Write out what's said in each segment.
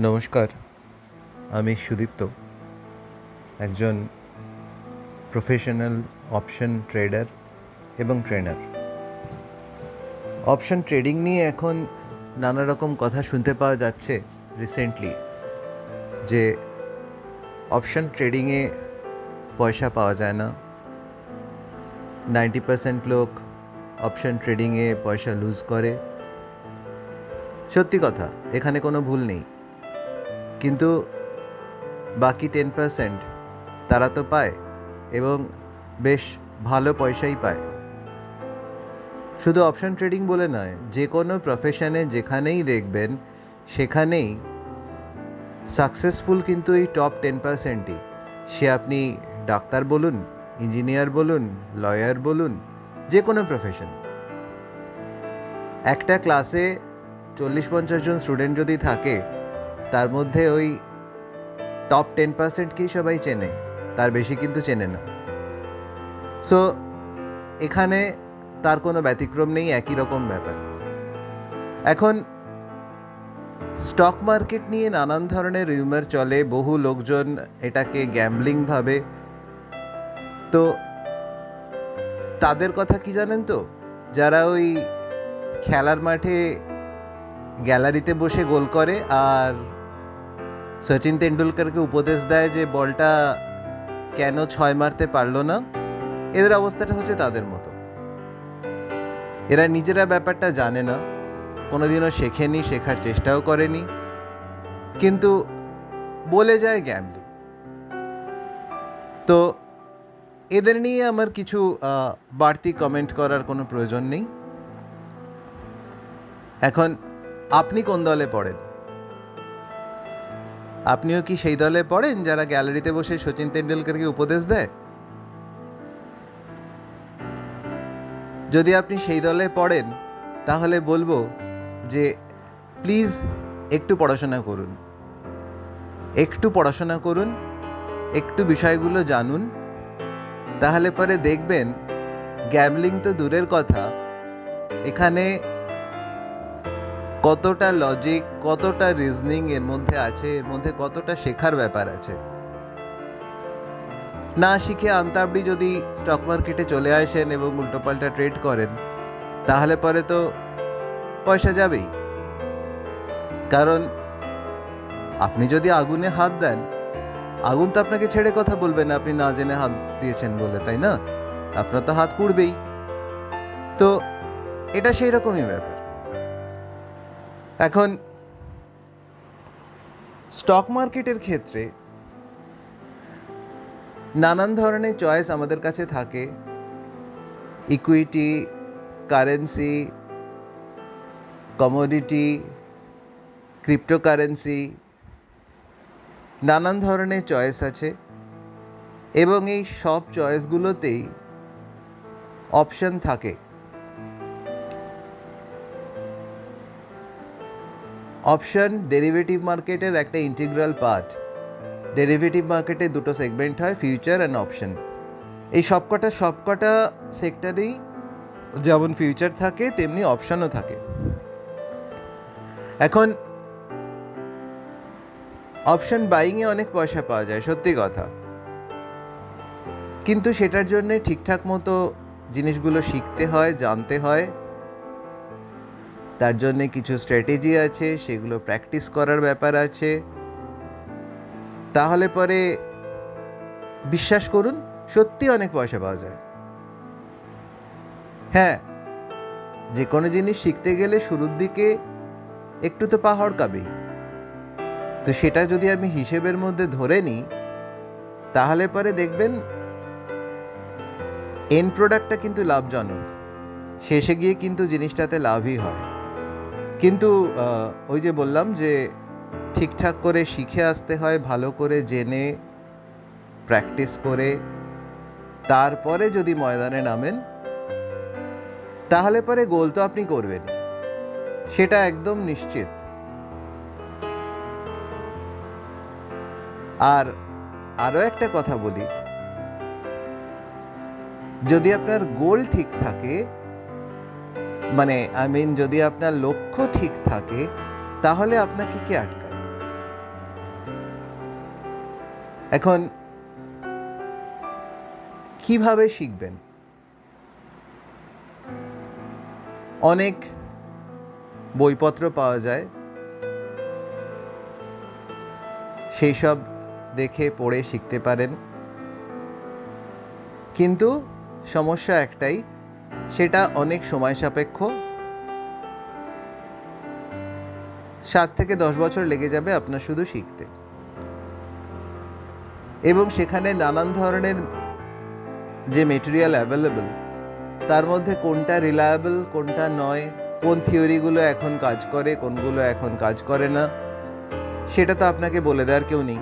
নমস্কার, আমি সুদীপ্ত, একজন প্রফেশনাল অপশন ট্রেডার এবং ট্রেনার। অপশন ট্রেডিং নিয়ে এখন নানা রকম কথা শুনতে পাওয়া যাচ্ছে রিসেন্টলি, যে অপশন ট্রেডিংয়ে পয়সা পাওয়া যায় না, 90% লোক অপশন ট্রেডিংয়ে পয়সা লুজ করে। সত্যি কথা, এখানে কোনো ভুল নেই, কিন্তু বাকি 10% তারা তো পায় এবং বেশ ভালো পয়সাই পায়। শুধু অপশন ট্রেডিং বলে নয়, যে কোনো প্রফেশনে যেখানেই দেখবেন সেখানেই সাকসেসফুল কিন্তু এই টপ 10%ই। সে আপনি ডাক্তার বলুন, ইঞ্জিনিয়ার বলুন, লয়ার বলুন, যে কোনো প্রফেশন। একটা ক্লাসে 40-50 জন স্টুডেন্ট যদি থাকে, তার মধ্যে ওই টপ 10%কেই সবাই চেনে, তার বেশি কিন্তু চেনে না। সো এখানে তার কোনো ব্যতিক্রম নেই, একই রকম ব্যাপার। এখন স্টক মার্কেট নিয়ে নানান ধরনের রিউমার চলে, বহু লোকজন এটাকে গ্যাম্বলিং ভাবে। তো তাদের কথা কি জানেন তো, যারা ওই খেলার মাঠে গ্যালারিতে বসে গোল করে আর সচিন তেন্ডুলকরকে উপদেশ দেয় যে বলটা কেন 6 মারতে পারলো না, এদের অবস্থাটা হচ্ছে তাদের মতো। এরা নিজেরা ব্যাপারটা জানে না, কোনোদিনও শেখেনি, শেখার চেষ্টাও করেনি, কিন্তু বলে যায় গ্যাম্বলিং। তো এদের নিয়ে আমার কিছু বাড়তি কমেন্ট করার কোনো প্রয়োজন নেই। এখন আপনি কোন দলে পড়েন? আপনিও কি সেই দলে পড়েন যারা গ্যালারিতে বসে সচিন তেন্ডুলকরকে উপদেশ দেয়? যদি আপনি সেই দলে পড়েন, তাহলে বলবো যে প্লিজ একটু পড়াশোনা করুন, একটু বিষয়গুলো জানুন। তাহলে পরে দেখবেন গ্যাম্বলিং তো দূরের কথা, এখানে কতটা লজিক, কতটা রিজনিং এর মধ্যে আছে, এর মধ্যে কতটা শেখার ব্যাপার আছে। না শিখে আন্তাবড়ি যদি স্টক মার্কেটে চলে আসেন এবং উল্টোপাল্টা ট্রেড করেন, তাহলে পরে তো পয়সা যাবেই। কারণ আপনি যদি আগুনে হাত দেন, আগুন তো আপনাকে ছেড়ে কথা বলবে না আপনি না জেনে হাত দিয়েছেন বলে, তাই না? আপনার তো হাত পুড়বেই। তো এটা সেই রকমই ব্যাপার। এখন স্টক মার্কেটের ক্ষেত্রে নানান ধরনের চয়েস আমাদের কাছে থাকে। ইকুইটি, কারেন্সি, কমোডিটি, ক্রিপ্টোকারেন্সি, নানান ধরনের চয়েস আছে এবং এই সব চয়েসগুলোতেই অপশন থাকে। অপশন ডেরিভেটিভ মার্কেটের একটা ইন্টিগ্রাল পার্ট। ডেরিভেটিভ মার্কেটে দুটো সেগমেন্ট হয়, ফিউচার অ্যান্ড অপশন। এই সবকটা সেক্টরেই যেমন ফিউচার থাকে তেমনি অপশনও থাকে। এখন অপশন বাইংয়ে অনেক পয়সা পাওয়া যায়, সত্যি কথা, কিন্তু সেটার জন্য ঠিকঠাক মতো জিনিসগুলো শিখতে হয়, জানতে হয়। তার জন্য কিছু স্ট্র্যাটেজি আছে, সেগুলো প্র্যাকটিস করার ব্যাপার আছে। তাহলে পরে বিশ্বাস করুন, সত্যি অনেক পয়সা পাওয়া যায়। হ্যাঁ, যে কোনো জিনিস শিখতে গেলে শুরুর দিকে একটু তো পা হড়কাবেই। তো সেটা যদি আমি হিসেবের মধ্যে ধরে নিই, তাহলে পরে দেখবেন এন্ড প্রোডাক্টটা কিন্তু লাভজনক, শেষে গিয়ে কিন্তু জিনিসটাতে লাভই হয়। কিন্তু ওই যে বললাম যে ঠিকঠাক করে শিখে আসতে হয়, ভালো করে জেনে প্র্যাকটিস করে তারপরে যদি ময়দানে নামেন, তাহলে পরে গোল তো আপনি করবেনই, সেটা একদম নিশ্চিত। আর আরও একটা কথা বলি, যদি আপনার গোল ঠিক থাকে, মানে যদি আপনার লক্ষ্য ঠিক থাকে, তাহলে আপনাকে কে আটকায়? এখন কিভাবে শিখবেন? অনেক বইপত্র পাওয়া যায়, সেই সব দেখে পড়ে শিখতে পারেন, কিন্তু সমস্যা একটাই, সেটা অনেক সময় সাপেক্ষ। 7 থেকে 10 বছর লেগে যাবে আপনার শুধু শিখতে, এবং সেখানে নানান ধরনের যে মেটেরিয়াল অ্যাভেলেবল, তার মধ্যে কোনটা রিলায়েবল কোনটা নয়, কোন থিওরিগুলো এখন কাজ করে কোনগুলো এখন কাজ করে না, সেটা তো আপনাকে বলে দেওয়ার কেউ নেই।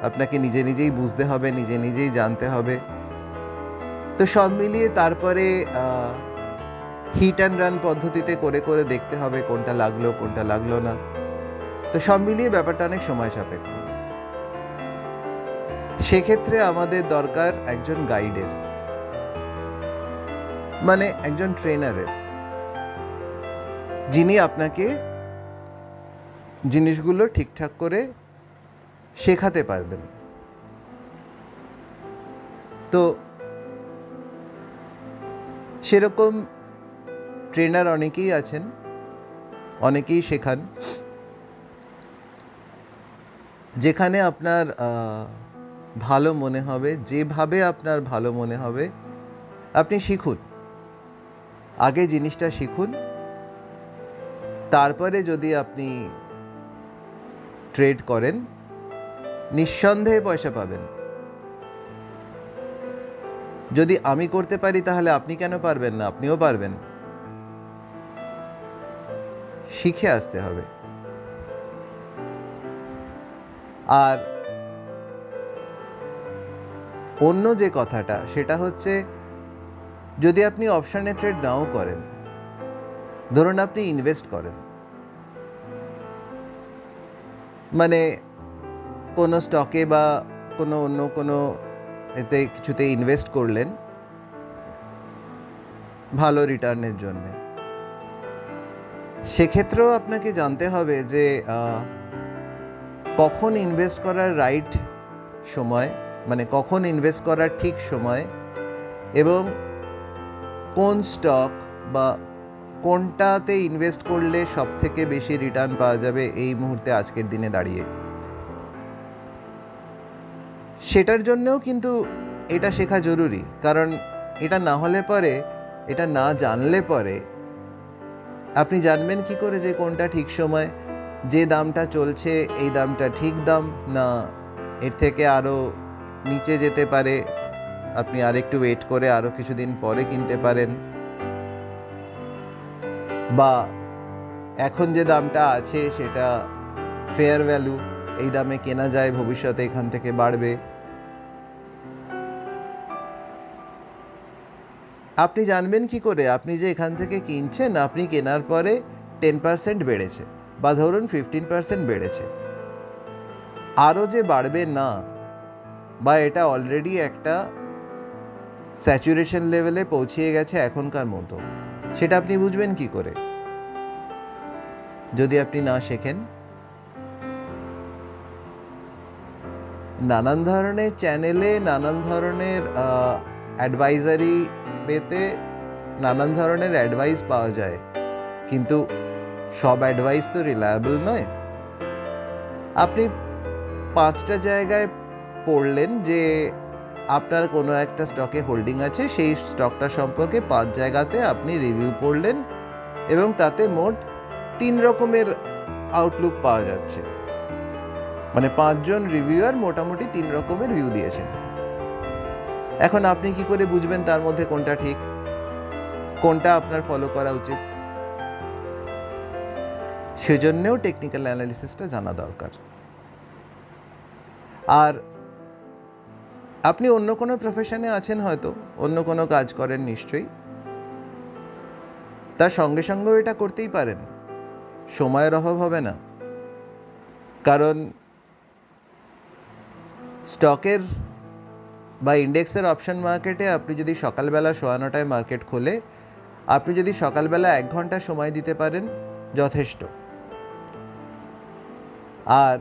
আপনাকে নিজে নিজেই বুঝতে হবে, নিজে নিজেই জানতে হবে। তো সব মিলিয়ে তারপরে হিট অ্যান্ড রান পদ্ধতিতে করে করে দেখতে হবে কোনটা লাগলো কোনটা লাগলো না। তো সব মিলিয়ে ব্যাপারটা অনেক সময় সাপেক্ষ। সেক্ষেত্রে আমাদের দরকার একজন গাইডের, মানে একজন ট্রেনারের, যিনি আপনাকে জিনিসগুলো ঠিকঠাক করে শেখাতে পারবেন। তো সেরকম ট্রেনার অনেকেই আছেন, অনেকেই শেখান। যেখানে আপনার ভালো মনে হবে, যেভাবে আপনার ভালো মনে হবে আপনি শিখুন। আগে জিনিসটা শিখুন, তারপরে যদি আপনি ট্রেড করেন নিঃসন্দেহে পয়সা পাবেন। যদি আমি করতে পারি তাহলে আপনি কেন পারবেন না? আপনিও পারবেন। শিখে আসতে হবে। আর অন্য যে কথাটা সেটা হচ্ছে, যদি আপনি অপশনে ট্রেড নাও করেন, ধরুন আপনি ইনভেস্ট করেন, মানে কোনো স্টকে বা কোনো অন্য কোনো এতে কিছুতে ইনভেস্ট করলেন ভালো রিটার্নের জন্য, সেক্ষেত্রেও আপনাকে জানতে হবে যে কখন ইনভেস্ট করার রাইট সময়, মানে কখন ইনভেস্ট করার ঠিক সময়, এবং কোন স্টক বা কোনটাতে ইনভেস্ট করলে সব থেকে বেশি রিটার্ন পাওয়া যাবে এই মুহূর্তে আজকের দিনে দাঁড়িয়ে। সেটার জন্যও কিন্তু এটা শেখা জরুরি, কারণ এটা না হলে পরে, এটা না জানলে পরে আপনি জানবেন কি করে যে কোনটা ঠিক সময়, যে দামটা চলছে এই দামটা ঠিক দাম না এর থেকে আরও নিচে যেতে পারে, আপনি আরেকটু ওয়েট করে আরও কিছুদিন পরে কিনতে পারেন, বা এখন যে দামটা আছে সেটা ফেয়ার ভ্যালু, এই দামে কেনা যায়, ভবিষ্যতে এখান থেকে বাড়বে। আপনি জানবেন কি করে? আপনি যে এখান থেকে কিনছেন, আপনি কেনার পরে 10% বেড়েছে বা ধরুন 15% বেড়েছে, আরও যে বাড়বে না, বা এটা অলরেডি একটা স্যাচুরেশন লেভেলে পৌঁছিয়ে গেছে এখনকার মতো, সেটা আপনি বুঝবেন কি করে যদি আপনি না শেখেন? নানান ধরনের চ্যানেলে নানান ধরনের অ্যাডভাইজারি পেতে নানান ধরনের অ্যাডভাইস পাওয়া যায়, কিন্তু সব অ্যাডভাইস তো রিলায়েবল নয়। আপনি 5টা জায়গায় পড়লেন যে আপনার কোনো একটা স্টকে হোল্ডিং আছে, সেই স্টকটা সম্পর্কে 5 জায়গাতে আপনি রিভিউ পড়লেন এবং তাতে মোট 3 রকমের আউটলুক পাওয়া যাচ্ছে, মানে 5 জন রিভিউয়ার মোটামুটি 3 রকমের ভিউ দিয়েছেন। এখন আপনি কি করে বুঝবেন তার মধ্যে কোনটা ঠিক, কোনটা আপনার ফলো করা উচিত? সেজন্যও টেকনিক্যাল অ্যানালিসিসটা জানা দরকার। আর আপনি অন্য কোনো প্রফেশনে আছেন, হয়তো অন্য কোনো কাজ করেন নিশ্চয়ই, তার সঙ্গে সঙ্গেও এটা করতেই পারেন, সময়ের অভাব হবে না। কারণ স্টকের বা ইন্ডেক্সের অপশন মার্কেটে আপনি যদি সকালবেলা 9:15টায় মার্কেট খোলে, আপনি যদি সকালবেলা 1 ঘন্টা সময় দিতে পারেন যথেষ্ট। আর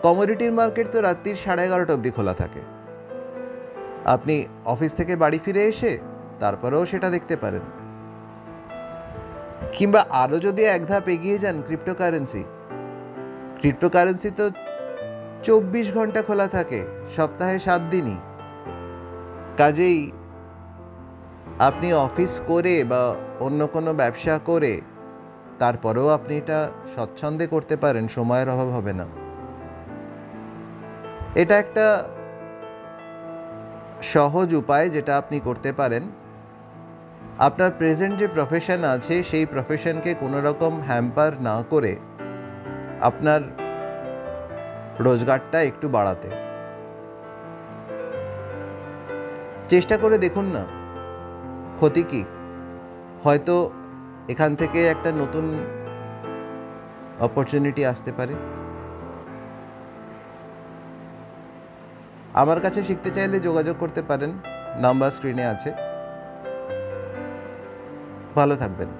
কমোডিটির মার্কেট তো রাত্রির 11:30 অবধি খোলা থাকে। আপনি অফিস থেকে বাড়ি ফিরে এসে তারপরেও সেটা দেখতে পারেন। কিংবা আরও যদি এক ধাপ এগিয়ে যান, ক্রিপ্টোকারেন্সি তো 24 ঘন্টা খোলা থাকে, সপ্তাহে 7 দিনই। কাজেই আপনি অফিস করে বা অন্য কোনো ব্যবসা করে তারপরেও আপনি এটা স্বচ্ছন্দে করতে পারেন, সময়ের অভাব হবে না। এটা একটা সহজ উপায় যেটা আপনি করতে পারেন। আপনার প্রেজেন্ট যে প্রফেশন আছে সেই প্রফেশনকে কোনো রকম হ্যাম্পার না করে আপনার রোজগারটা একটু বাড়াতে চেষ্টা করে দেখুন না, ক্ষতি কি? হয়তো এখান থেকে একটা নতুন অপরচুনিটি আসতে পারে। আমার কাছে শিখতে চাইলে যোগাযোগ করতে পারেন, নাম্বার স্ক্রিনে আছে। ভালো থাকবেন।